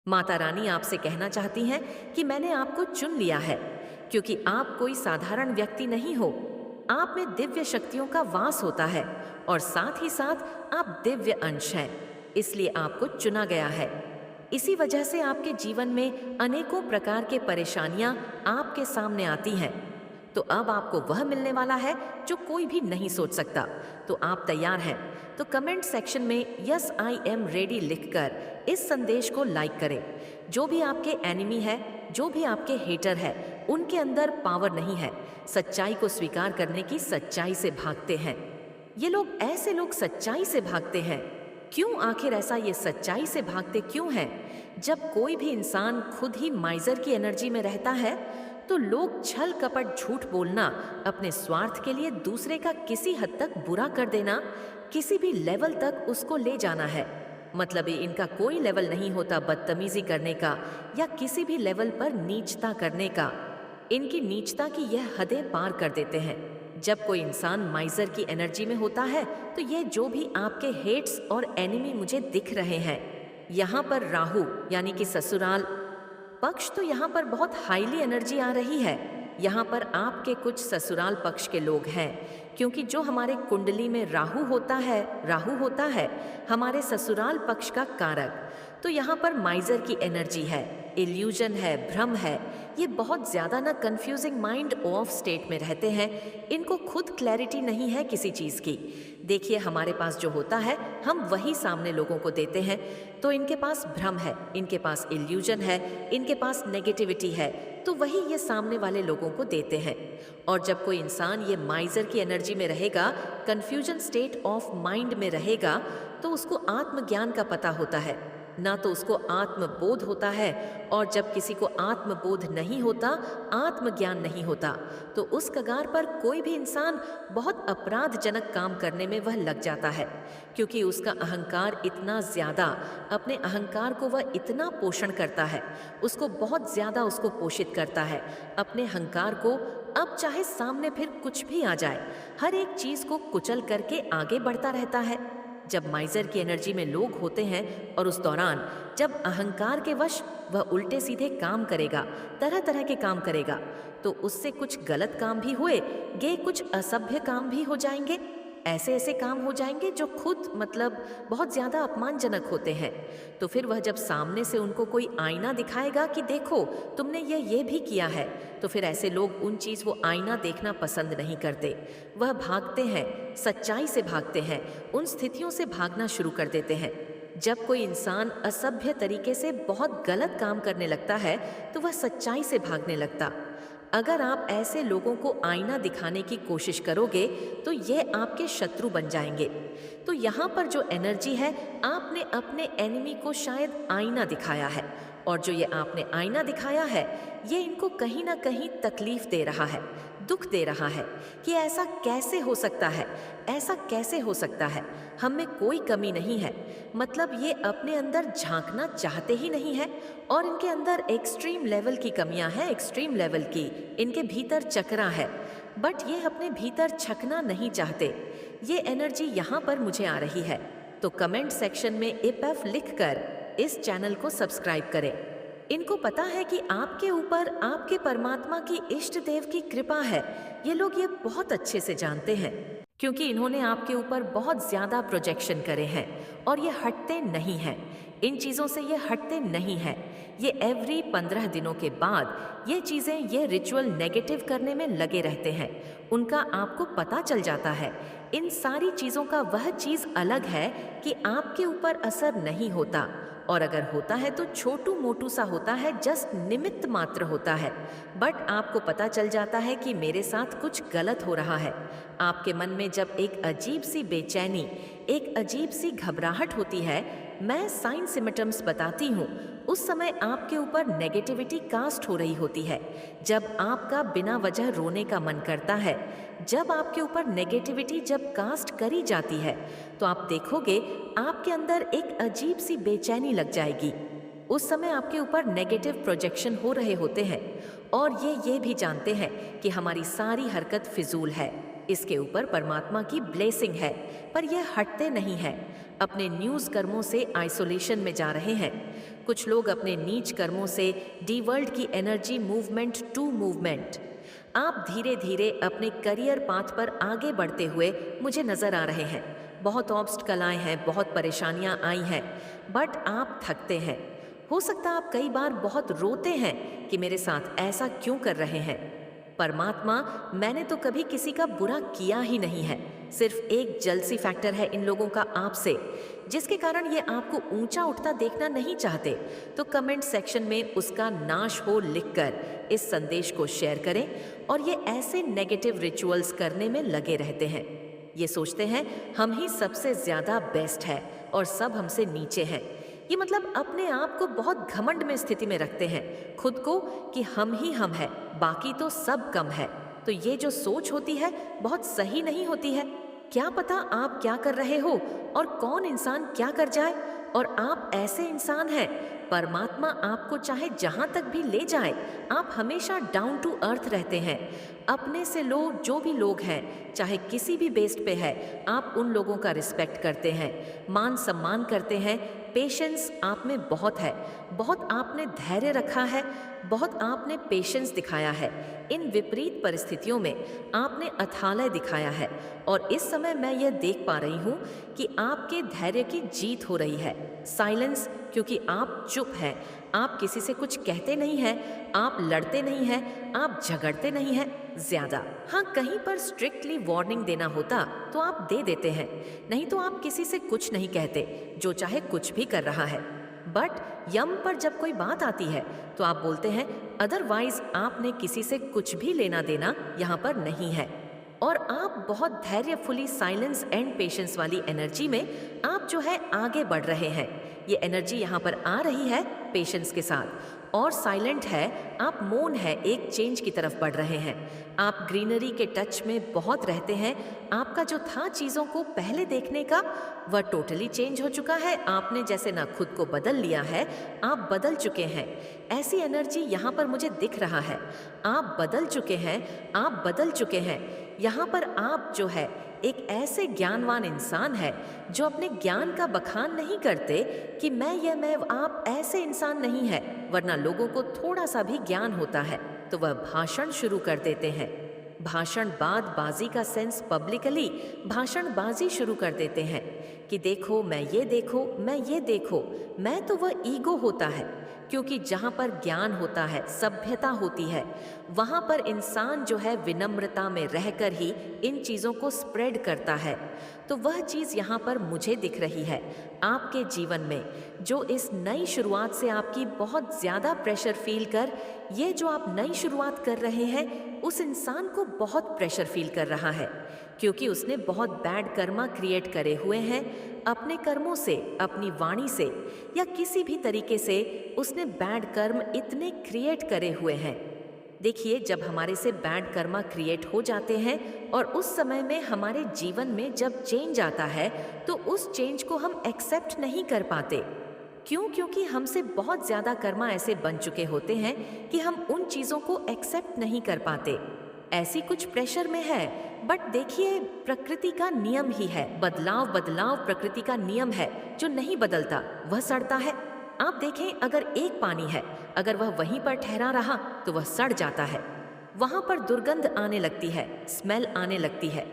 माता रानी आपसे कहना चाहती हैं कि मैंने आपको चुन लिया है, क्योंकि आप कोई साधारण व्यक्ति नहीं हो। आप में दिव्य शक्तियों का वास होता है और साथ ही साथ आप दिव्य अंश हैं। इसलिए आपको चुना गया है। इसी वजह से आपके जीवन में अनेकों प्रकार के परेशानियां आपके सामने आती हैं। तो अब आपको वह मिलने वाला है जो कोई भी नहीं सोच सकता। तो आप तैयार हैं? तो कमेंट सेक्शन में यस आई एम रेडी लिखकर इस संदेश को लाइक करें। जो भी आपके एनिमी है, जो भी आपके हेटर है, उनके अंदर पावर नहीं है। सच्चाई को स्वीकार करने की सच्चाई से भागते हैं। ये लोग ऐसे लोग सच्चाई से भागते हैं। क्यों आखिर ऐसा ये सच्चाई से भागते क्यों हैं? जब कोई भी इंसान खुद ही माइजर की एनर्जी में रहता है, तो लोग छल कपट झूठ बोलना, अपने स्वार्थ के लिए दूसरे का किसी हद तक बुरा कर देना, किसी भी लेवल तक उसको ले जाना है। मतलब ये इनका कोई लेवल नहीं होता बदतमीजी करने का या किसी भी लेवल पर नीचता करने का। इनकी नीचता की यह हदें पार कर देते हैं। जब कोई इंसान माइजर की एनर्जी में होता है, तो ये जो भी आपके हेट्स और एनिमी मुझे दिख रहे हैं, यहाँ पर राहु यानी कि ससुराल पक्ष, तो यहाँ पर बहुत हाईली एनर्जी आ रही है। यहाँ पर आपके कुछ ससुराल पक्ष के लोग हैं, क्योंकि जो हमारे कुंडली में राहु होता है हमारे ससुराल पक्ष का कारक। तो यहाँ पर माइजर की एनर्जी है, इल्यूजन है, भ्रम है। ये बहुत ज़्यादा ना कंफ्यूजिंग माइंड ऑफ स्टेट में रहते हैं। इनको खुद क्लैरिटी नहीं है किसी चीज़ की। देखिए, हमारे पास जो होता है हम वही सामने लोगों को देते हैं। तो इनके पास भ्रम है, इनके पास इल्यूजन है, इनके पास नेगेटिविटी है, तो वही ये सामने वाले लोगों को देते हैं। और जब कोई इंसान ये माइजर की एनर्जी में रहेगा, कंफ्यूजन स्टेट ऑफ माइंड में रहेगा, तो उसको आत्मज्ञान का पता होता है, ना तो उसको आत्मबोध होता है। और जब किसी को आत्मबोध नहीं होता, आत्मज्ञान नहीं होता, तो उस कगार पर कोई भी इंसान बहुत अपराधजनक काम करने में वह लग जाता है, क्योंकि उसका अहंकार इतना ज़्यादा, अपने अहंकार को वह इतना पोषण करता है, उसको बहुत ज़्यादा उसको पोषित करता है अपने अहंकार को। अब चाहे सामने फिर कुछ भी आ जाए, हर एक चीज़ को कुचल करके आगे बढ़ता रहता है। जब माइजर की एनर्जी में लोग होते हैं और उस दौरान जब अहंकार के वश वह उल्टे सीधे काम करेगा, तरह तरह के काम करेगा, तो उससे कुछ गलत काम भी होएंगे, कुछ असभ्य काम भी हो जाएंगे। ऐसे ऐसे काम हो जाएंगे जो खुद मतलब बहुत ज़्यादा अपमानजनक होते हैं। तो फिर वह जब सामने से उनको कोई आईना दिखाएगा कि देखो तुमने ये भी किया है, तो फिर ऐसे लोग उन चीज़ वो आईना देखना पसंद नहीं करते। वह भागते हैं, सच्चाई से भागते हैं, उन स्थितियों से भागना शुरू कर देते हैं। जब कोई इंसान असभ्य तरीके से बहुत गलत काम करने लगता है, तो वह सच्चाई से भागने लगता। अगर आप ऐसे लोगों को आईना दिखाने की कोशिश करोगे, तो ये आपके शत्रु बन जाएंगे। तो यहाँ पर जो एनर्जी है, आपने अपने एनिमी को शायद आईना दिखाया है, और जो ये आपने आईना दिखाया है, ये इनको कहीं ना कहीं तकलीफ दे रहा है, दुख दे रहा है कि ऐसा कैसे हो सकता है, ऐसा कैसे हो सकता है, हम में कोई कमी नहीं है। मतलब ये अपने अंदर झांकना चाहते ही नहीं है, और इनके अंदर एक्सट्रीम लेवल की कमियां हैं, एक्सट्रीम लेवल की इनके भीतर चकरा है, बट ये अपने भीतर छकना नहीं चाहते। ये एनर्जी यहाँ पर मुझे आ रही है। तो कमेंट सेक्शन में एफ लिखकर इस चैनल को सब्सक्राइब करें। इनको पता है कि आपके ऊपर आपके परमात्मा की इष्ट देव की कृपा है। ये लोग ये बहुत अच्छे से जानते हैं, क्योंकि इन्होंने आपके ऊपर बहुत ज्यादा प्रोजेक्शन करे हैं, और ये हटते नहीं हैं। इन चीज़ों से ये हटते नहीं हैं। ये एवरी 15 दिनों के बाद ये चीज़ें, ये रिचुअल नेगेटिव करने में लगे रहते हैं। उनका आपको पता चल जाता है। इन सारी चीज़ों का वह चीज़ अलग है कि आपके ऊपर असर नहीं होता, और अगर होता है तो छोटू मोटू सा होता है, जस्ट निमित्त मात्र होता है। बट आपको पता चल जाता है कि मेरे साथ कुछ गलत हो रहा है। आपके मन में जब एक अजीब सी बेचैनी, एक अजीब सी घबराहट होती है, मैं साइन सिम्टम्स बताती हूँ, उस समय आपके ऊपर नेगेटिविटी कास्ट हो रही होती है। जब आपका बिना वजह रोने का मन करता है, जब आपके ऊपर नेगेटिविटी जब कास्ट करी जाती है, तो आप देखोगे आपके अंदर एक अजीब सी बेचैनी लग जाएगी। उस समय आपके ऊपर नेगेटिव प्रोजेक्शन हो रहे होते हैं, और ये भी जानते हैं कि हमारी सारी हरकत फिजूल है, इसके ऊपर परमात्मा की ब्लेसिंग है, पर यह हटते नहीं है। अपने न्यूज़ कर्मों से आइसोलेशन में जा रहे हैं। कुछ लोग अपने नीच कर्मों से डीवर्ल्ड की एनर्जी मूवमेंट टू मूवमेंट। आप धीरे धीरे अपने करियर पाथ पर आगे बढ़ते हुए मुझे नजर आ रहे हैं। बहुत ऑब्स्टकल आए हैं, बहुत परेशानियां आई हैं, बट आप थकते हैं। हो सकता आप कई बार बहुत रोते हैं कि मेरे साथ ऐसा क्यों कर रहे हैं। परमात्मा, मैंने तो कभी किसी का बुरा किया ही नहीं है। सिर्फ एक जलसी फैक्टर है इन लोगों का आपसे, जिसके कारण ये आपको ऊंचा उठता देखना नहीं चाहते। तो कमेंट सेक्शन में उसका नाश हो लिखकर इस संदेश को शेयर करें। और ये ऐसे नेगेटिव रिचुअल्स करने में लगे रहते हैं। ये सोचते हैं हम ही सबसे ज्यादा बेस्ट है और सब हमसे नीचे हैं। ये मतलब अपने आप को बहुत घमंड में स्थिति में रखते हैं खुद को कि हम ही हम है, बाकी तो सब कम है। तो ये जो सोच होती है बहुत सही नहीं होती है। क्या पता आप क्या कर रहे हो और कौन इंसान क्या कर जाए, और आप ऐसे इंसान हैं। परमात्मा आपको चाहे जहां तक भी ले जाए, आप हमेशा डाउन टू अर्थ रहते हैं। अपने से लो जो भी लोग हैं, चाहे किसी भी बेस्ड पे है, आप उन लोगों का रिस्पेक्ट करते हैं, मान सम्मान करते हैं। पेशेंस आप में बहुत है, बहुत आपने धैर्य रखा है, बहुत आपने पेशेंस दिखाया है। इन विपरीत परिस्थितियों में आपने अथालय दिखाया है। और इस समय मैं यह देख पा रही हूँ कि आपके धैर्य की जीत हो रही है। साइलेंस, क्योंकि आप चुप हैं, आप किसी से कुछ कहते नहीं हैं, आप लड़ते नहीं हैं, आप झगड़ते नहीं हैं ज्यादा। हाँ, कहीं पर स्ट्रिक्टली वार्निंग देना होता तो आप दे देते हैं, नहीं तो आप किसी से कुछ नहीं कहते, जो चाहे कुछ भी कर रहा है। बट यम पर जब कोई बात आती है तो आप बोलते हैं, अदरवाइज आपने किसी से कुछ भी लेना देना यहाँ पर नहीं है। और आप बहुत धैर्यफुली साइलेंस एंड पेशेंस वाली एनर्जी में आप जो है आगे बढ़ रहे हैं। ये एनर्जी यहाँ पर आ रही है पेशेंस के साथ। और साइलेंट है, आप मौन है, एक चेंज की तरफ बढ़ रहे हैं। आप ग्रीनरी के टच में बहुत रहते हैं। आपका जो था चीज़ों को पहले देखने का, वह टोटली चेंज हो चुका है। आपने जैसे ना खुद को बदल लिया है, आप बदल चुके हैं। ऐसी एनर्जी यहाँ पर मुझे दिख रहा है। आप बदल चुके हैं, आप बदल चुके हैं। यहाँ पर आप जो है एक ऐसे ज्ञानवान इंसान है जो अपने ज्ञान का बखान नहीं करते कि मैं आप ऐसे इंसान नहीं है। वरना लोगों को थोड़ा सा भी ज्ञान होता है तो वह भाषण शुरू कर देते हैं। भाषण बाजी का सेंस पब्लिकली भाषणबाजी शुरू कर देते हैं कि देखो मैं ये देखो, मैं ये देखो। मैं तो वह ईगो होता है, क्योंकि जहाँ पर ज्ञान होता है, सभ्यता होती है, वहाँ पर इंसान जो है विनम्रता में रहकर ही इन चीज़ों को स्प्रेड करता है। तो वह चीज़ यहाँ पर मुझे दिख रही है आपके जीवन में, जो इस नई शुरुआत से आपकी बहुत ज़्यादा प्रेशर फील कर, ये जो आप नई शुरुआत कर रहे हैं, उस इंसान को बहुत प्रेशर फील कर रहा है, क्योंकि उसने बहुत बैड कर्मा क्रिएट करे हुए हैं अपने कर्मों से, अपनी वाणी से, या किसी भी तरीके से उसने बैड कर्म इतने क्रिएट करे हुए हैं। देखिए, जब हमारे से बैड कर्मा क्रिएट हो जाते हैं और उस समय में हमारे जीवन में जब चेंज आता है तो उस चेंज को हम एक्सेप्ट नहीं कर पाते। क्यों? क्योंकि हमसे बहुत ज़्यादा कर्मा ऐसे बन चुके होते हैं कि हम उन चीज़ों को एक्सेप्ट नहीं कर पाते। ऐसी कुछ प्रेशर में है। बट देखिए, प्रकृति का नियम ही है, बदलाव प्रकृति का नियम है। जो नहीं बदलता वह सड़ता है। आप देखें, अगर एक पानी है, अगर वह वहीं पर ठहरा रहा तो वह सड़ जाता है। वहां पर दुर्गंध आने लगती है, स्मेल आने लगती है,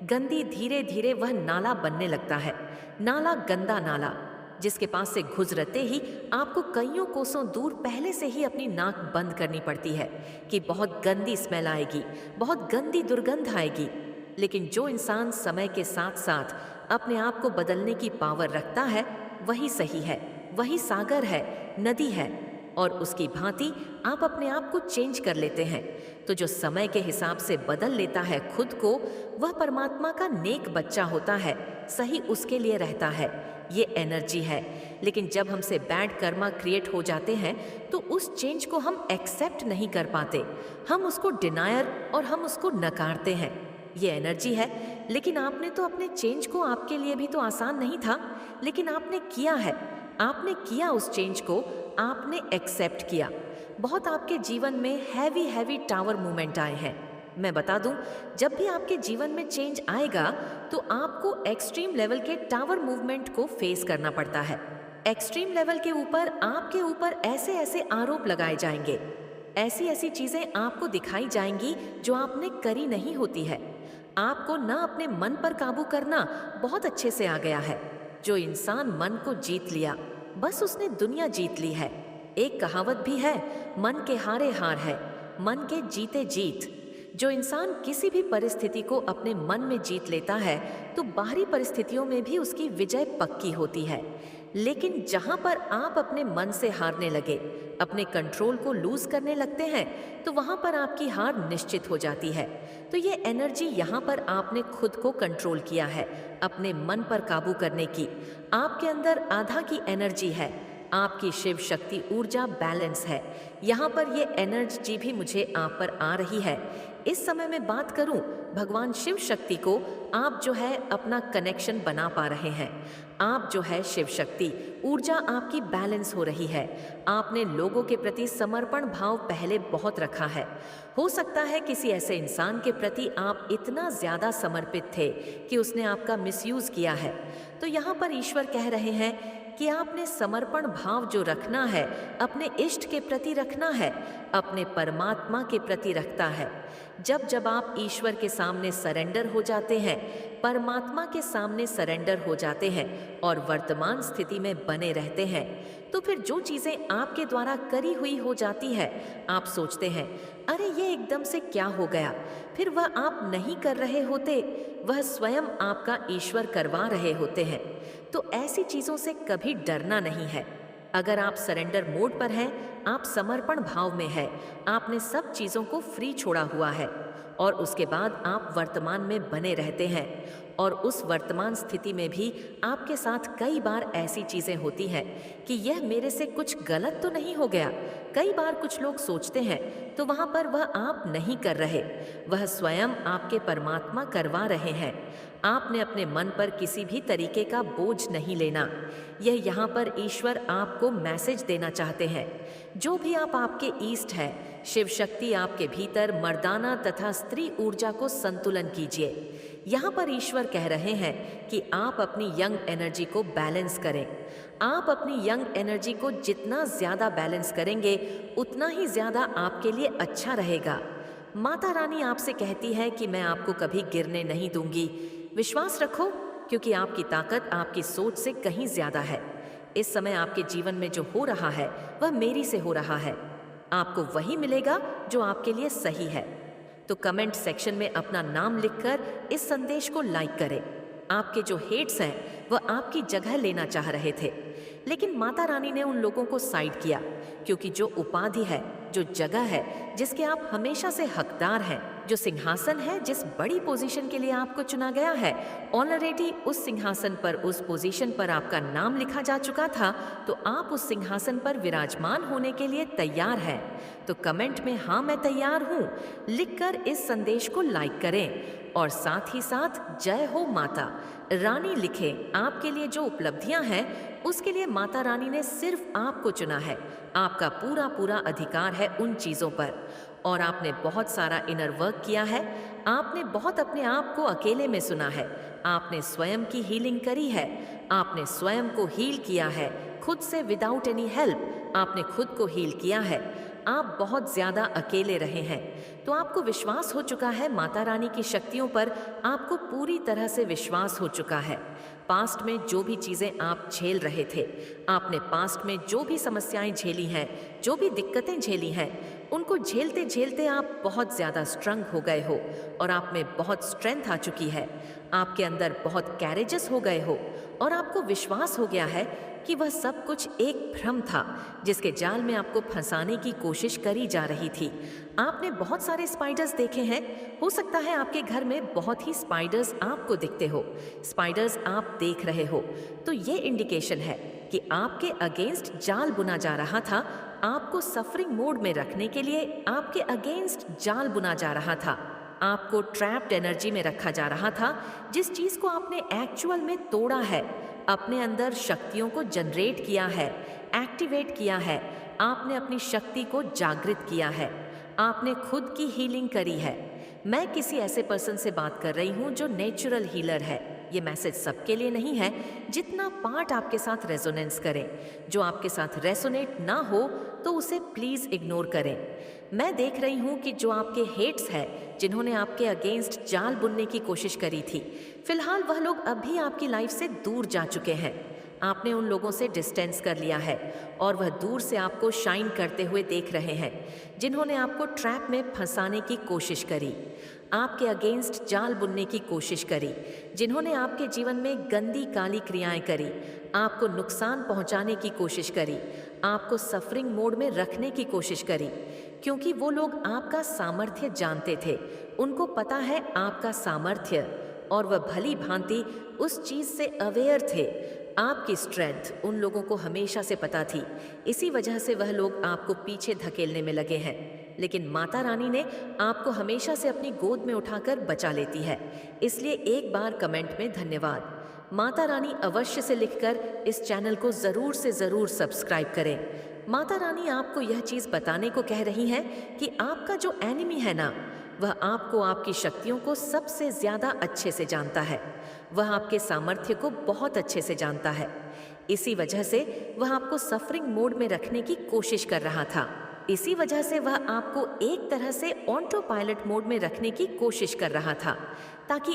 गंदी, धीरे धीरे वह नाला बनने लगता है। नाला, गंदा नाला, जिसके पास से गुजरते ही आपको कईयों कोसों दूर पहले से ही अपनी नाक बंद करनी पड़ती है कि बहुत गंदी स्मेल आएगी, बहुत गंदी दुर्गंध आएगी। लेकिन जो इंसान समय के साथ साथ अपने आप को बदलने की पावर रखता है, वही सही है, वही सागर है, नदी है, और उसकी भांति आप अपने आप को चेंज कर लेते हैं। तो जो समय के हिसाब से बदल लेता है खुद को, वह परमात्मा का नेक बच्चा होता है, सही उसके लिए रहता है। ये एनर्जी है। लेकिन जब हमसे बैड कर्मा क्रिएट हो जाते हैं तो उस चेंज को हम एक्सेप्ट नहीं कर पाते, हम उसको डिनायर और हम उसको नकारते हैं। ये एनर्जी है। लेकिन आपने तो अपने चेंज को, आपके लिए भी तो आसान नहीं था, लेकिन आपने किया है। आपने किया उस चेंज को, आपने एक्सेप्ट किया। बहुत आपके जीवन में हैवी टावर मूवमेंट आए हैं। मैं बता दूं, जब भी आपके जीवन में चेंज आएगा तो आपको एक्सट्रीम लेवल के टावर मूवमेंट को फेस करना पड़ता है। एक्सट्रीम लेवल के ऊपर आपके ऊपर ऐसे ऐसे आरोप लगाए जाएंगे, ऐसी ऐसी चीजें आपको दिखाई जाएंगी जो आपने करी नहीं होती है। आपको ना अपने मन पर काबू करना बहुत अच्छे से आ गया है। जो इंसान मन को जीत लिया, बस उसने दुनिया जीत ली है। एक कहावत भी है, मन के हारे हार है, मन के जीते जीत। जो इंसान किसी भी परिस्थिति को अपने मन में जीत लेता है तो बाहरी परिस्थितियों में भी उसकी विजय पक्की होती है। लेकिन जहां पर आप अपने मन से हारने लगे, अपने कंट्रोल को लूज करने लगते हैं, तो वहां पर आपकी हार निश्चित हो जाती है। तो ये एनर्जी यहाँ पर आपने खुद को कंट्रोल किया है, अपने मन पर काबू करने की। आपके अंदर आधा की एनर्जी है, आपकी शिव शक्ति ऊर्जा बैलेंस है। यहाँ पर ये एनर्जी भी मुझे आप पर आ रही है। इस समय मैं बात करूं भगवान शिव शक्ति को, आप जो है अपना कनेक्शन बना पा रहे हैं। आप जो है शिव शक्ति ऊर्जा आपकी बैलेंस हो रही है। आपने लोगों के प्रति समर्पण भाव पहले बहुत रखा है। हो सकता है किसी ऐसे इंसान के प्रति आप इतना ज्यादा समर्पित थे कि उसने आपका मिसयूज किया है। तो यहाँ पर ईश्वर कह रहे हैं कि आपने समर्पण भाव जो रखना है, अपने इष्ट के प्रति रखना है, अपने परमात्मा के प्रति रखता है। जब जब आप ईश्वर के सामने सरेंडर हो जाते हैं, परमात्मा के सामने सरेंडर हो जाते हैं और वर्तमान स्थिति में बने रहते हैं, तो फिर जो चीजें आपके द्वारा करी हुई हो जाती है, आप सोचते हैं अरे ये एकदम से क्या हो गया। फिर वह आप नहीं कर रहे होते, वह स्वयं आपका ईश्वर करवा रहे होते हैं। तो ऐसी चीजों से कभी डरना नहीं है। अगर आप सरेंडर मोड पर हैं, आप समर्पण भाव में हैं, आपने सब चीजों को फ्री छोड़ा हुआ है और उसके बाद आप वर्तमान में बने रहते हैं। और उस वर्तमान स्थिति में भी आपके साथ कई बार ऐसी चीजें होती हैं कि यह मेरे से कुछ गलत तो नहीं हो गया। कई बार कुछ लोग सोचते हैं तो वहां पर वह आप नहीं कर रहे, वह स्वयं आपके परमात्मा करवा रहे हैं। आपने अपने मन पर किसी भी तरीके का बोझ नहीं लेना। यह यहाँ पर ईश्वर आपको मैसेज देना चाहते हैं। जो भी आप आपके ईस्ट है, शिव शक्ति आपके भीतर मर्दाना तथा स्त्री ऊर्जा को संतुलन कीजिए। यहाँ पर ईश्वर कह रहे हैं कि आप अपनी यंग एनर्जी को बैलेंस करें। आप अपनी यंग एनर्जी को जितना ज्यादा बैलेंस करेंगे, उतना ही ज्यादा आपके लिए अच्छा रहेगा। माता रानी आपसे कहती है कि मैं आपको कभी गिरने नहीं दूंगी। विश्वास रखो, क्योंकि आपकी ताकत आपकी सोच से कहीं ज्यादा है। इस समय आपके जीवन में जो हो रहा है वह मेरी से हो रहा है। आपको वही मिलेगा जो आपके लिए सही है। तो कमेंट सेक्शन में अपना नाम लिखकर इस संदेश को लाइक करें। आपके जो हेट्स हैं वह आपकी जगह लेना चाह रहे थे, लेकिन माता रानी ने उन लोगों को साइड किया, क्योंकि जो उपाधि है, जो जगह है जिसके आप हमेशा से हकदार हैं, जो सिंहासन है जिस बड़ी पोजीशन के लिए आपको चुना गया है, ऑलरेडी उस सिंहासन पर, उस पोजीशन पर आपका नाम लिखा जा चुका था। तो आप उस सिंहासन पर विराजमान होने के लिए तैयार हैं। तो कमेंट में हाँ मैं तैयार हूँ लिखकर इस संदेश को लाइक करें और साथ ही साथ जय हो माता रानी लिखें। आपके लिए जो उपलब्धियां हैं उसके लिए माता रानी ने सिर्फ आपको चुना है। आपका पूरा पूरा अधिकार है उन चीजों पर। और आपने बहुत सारा इनर वर्क किया है। आपने बहुत अपने आप को अकेले में सुना है। आपने स्वयं की हीलिंग करी है। आपने स्वयं को हील किया है, खुद से, विदाउट एनी हेल्प। आपने खुद को हील किया है। आप बहुत ज्यादा अकेले रहे हैं, तो आपको विश्वास हो चुका है माता रानी की शक्तियों पर। आपको पूरी तरह से विश्वास हो चुका है। पास्ट में जो भी चीजें आप झेल रहे थे, आपने पास्ट में जो भी समस्याएं झेली हैं, जो भी दिक्कतें झेली हैं, उनको झेलते झेलते आप बहुत ज्यादा स्ट्रंग हो गए हो और आप में बहुत स्ट्रेंथ आ चुकी है। आपके अंदर बहुत कैरेजस हो गए हो और आपको विश्वास हो गया है कि वह सब कुछ एक भ्रम था जिसके जाल में आपको फंसाने की कोशिश करी जा रही थी। आपने बहुत सारे स्पाइडर्स देखे हैं। हो सकता है आपके घर में बहुत ही स्पाइडर्स आपको दिखते हो, स्पाइडर्स आप देख रहे हो। तो ये इंडिकेशन है कि आपके अगेंस्ट जाल बुना जा रहा था। आपको सफरिंग मोड में रखने के लिए आपके अगेंस्ट जाल बुना जा रहा था। आपको ट्रैप्ड एनर्जी में रखा जा रहा था। जिस चीज को आपने एक्चुअल में तोड़ा है, अपने अंदर शक्तियों को जनरेट किया है, एक्टिवेट किया है। आपने अपनी शक्ति को जागृत किया है। आपने खुद की हीलिंग करी है। मैं किसी ऐसे पर्सन से बात कर रही हूँ जो नेचुरल हीलर है। ये मैसेज सबके लिए नहीं है। जितना पार्ट आपके साथ रेजोनेंस करे, जो आपके साथ रेसोनेट ना हो तो उसे प्लीज इग्नोर करें। मैं देख रही हूँ कि जो आपके हेट्स है, जिन्होंने आपके अगेंस्ट जाल बुनने की कोशिश करी थी, फिलहाल वह लोग अब भी आपकी लाइफ से दूर जा चुके हैं। आपने उन लोगों से डिस्टेंस कर लिया है और वह दूर से आपको शाइन करते हुए देख रहे हैं, जिन्होंने आपको ट्रैप में फंसाने की कोशिश करी, आपके अगेंस्ट जाल बुनने की कोशिश करी, जिन्होंने आपके जीवन में गंदी काली क्रियाएं करी, आपको नुकसान पहुंचाने की कोशिश करी, आपको सफरिंग मोड में रखने की कोशिश करी, क्योंकि वो लोग आपका सामर्थ्य जानते थे। उनको पता है आपका सामर्थ्य, और वह भली भांति उस चीज से अवेयर थे। आपकी स्ट्रेंथ उन लोगों को हमेशा से पता थी। इसी वजह से वह लोग आपको पीछे धकेलने में लगे हैं। लेकिन माता रानी ने आपको हमेशा से अपनी गोद में उठाकर बचा लेती है। इसलिए एक बार कमेंट में धन्यवाद माता रानी अवश्य से लिखकर इस चैनल को ज़रूर से ज़रूर सब्सक्राइब करें। माता रानी आपको यह चीज़ बताने को कह रही हैं कि आपका जो एनिमी है ना, वह आपको आपकी शक्तियों को सबसे ज़्यादा अच्छे से जानता है। वह आपके सामर्थ्य को बहुत अच्छे से जानता है। इसी वजह से वह आपको सफरिंग मोड में रखने की कोशिश कर रहा था। इसी वजह से वह आपको एक तरह से ऑटो पायलट मोड में रखने की कोशिश कर रहा था, ताकि